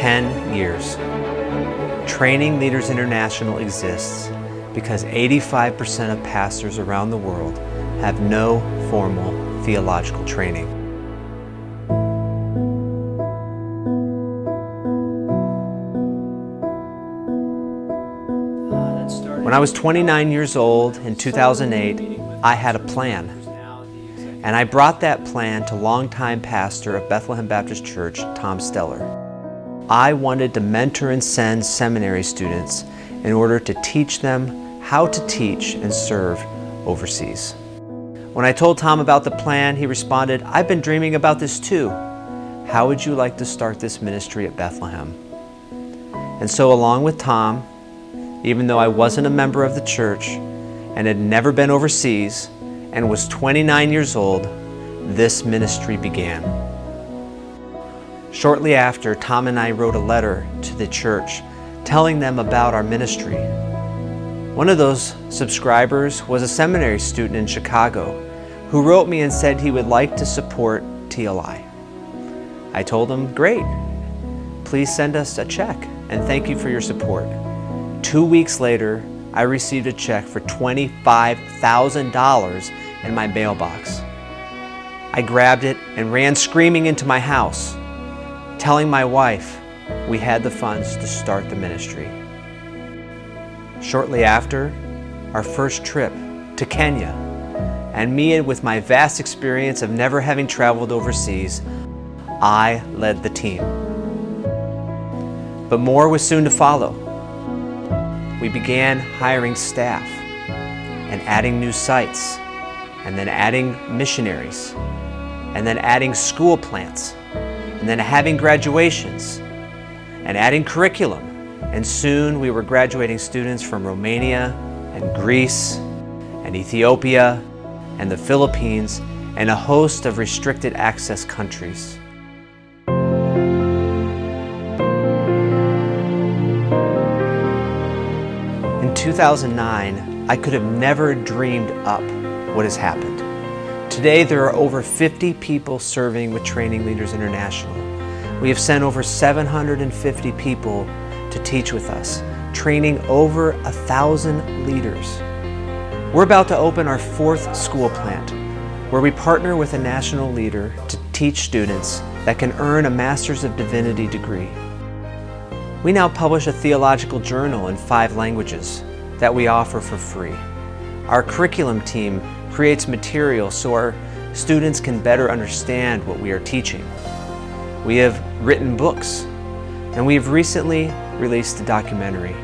10 years. Training Leaders International exists because 85% of pastors around the world have no formal theological training. When I was 29 years old in 2008, I had a plan. And I brought that plan to longtime pastor of Bethlehem Baptist Church, Tom Steller. I wanted to mentor and send seminary students in order to teach them how to teach and serve overseas. When I told Tom about the plan, he responded, "I've been dreaming about this too. How would you like to start this ministry at Bethlehem?" And so along with Tom, even though I wasn't a member of the church and had never been overseas and was 29 years old, this ministry began. Shortly after, Tom and I wrote a letter to the church telling them about our ministry. One of those subscribers was a seminary student in Chicago who wrote me and said he would like to support TLI. I told him, "Great, please send us a check and thank you for your support." 2 weeks later, I received a check for $25,000 in my mailbox. I grabbed it and ran screaming into my house, telling my wife we had the funds to start the ministry. Shortly after, our first trip to Kenya, and me with my vast experience of never having traveled overseas, I led the team. But more was soon to follow. We began hiring staff and adding new sites, and then adding missionaries, and then adding school plants, and then having graduations, and adding curriculum. And soon we were graduating students from Romania and Greece and Ethiopia and the Philippines and a host of restricted access countries. In 2009, I could have never dreamed up what has happened. Today, there are over 50 people serving with Training Leaders International. We have sent over 750 people to teach with us, training over 1,000 leaders. We're about to open our 4th school plant, where we partner with a national leader to teach students that can earn a Master's of Divinity degree. We now publish a theological journal in 5 languages that we offer for free. Our curriculum team creates material so our students can better understand what we are teaching. We have written books, and we have recently released a documentary.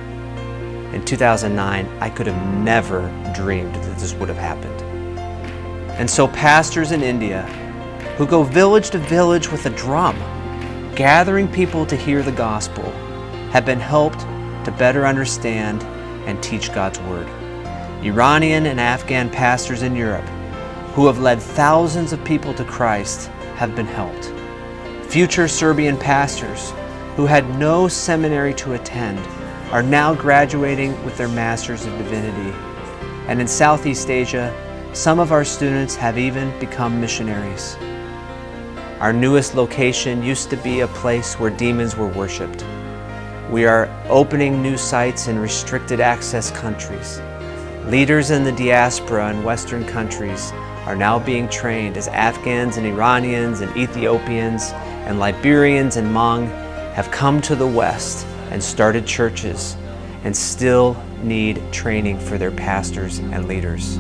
In 2009, I could have never dreamed that this would have happened. And so pastors in India who go village to village with a drum, gathering people to hear the gospel, have been helped to better understand and teach God's Word. Iranian and Afghan pastors in Europe who have led thousands of people to Christ have been helped. Future Serbian pastors who had no seminary to attend are now graduating with their Masters of Divinity. And in Southeast Asia, some of our students have even become missionaries. Our newest location used to be a place where demons were worshipped. We are opening new sites in restricted access countries. Leaders in the diaspora in Western countries are now being trained as Afghans and Iranians and Ethiopians and Liberians and Hmong have come to the West and started churches and still need training for their pastors and leaders.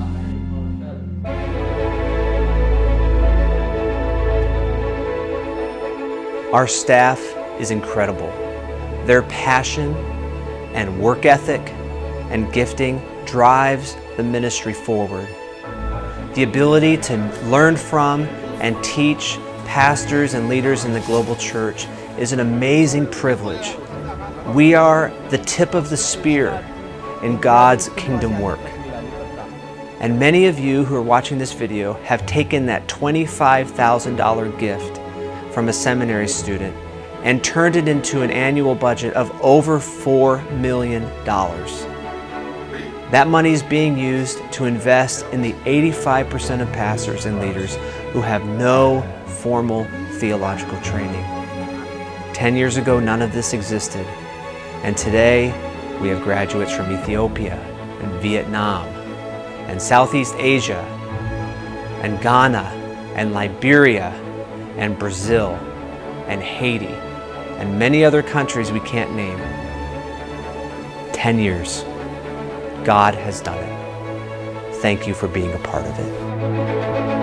Our staff is incredible. Their passion and work ethic and gifting drives the ministry forward. The ability to learn from and teach pastors and leaders in the global church is an amazing privilege. We are the tip of the spear in God's kingdom work. And many of you who are watching this video have taken that $25,000 gift from a seminary student and turned it into an annual budget of over $4 million. That money is being used to invest in the 85% of pastors and leaders who have no formal theological training. 10 years ago, none of this existed. And today, we have graduates from Ethiopia and Vietnam and Southeast Asia and Ghana and Liberia and Brazil and Haiti and many other countries we can't name. 10 years. God has done it. Thank you for being a part of it.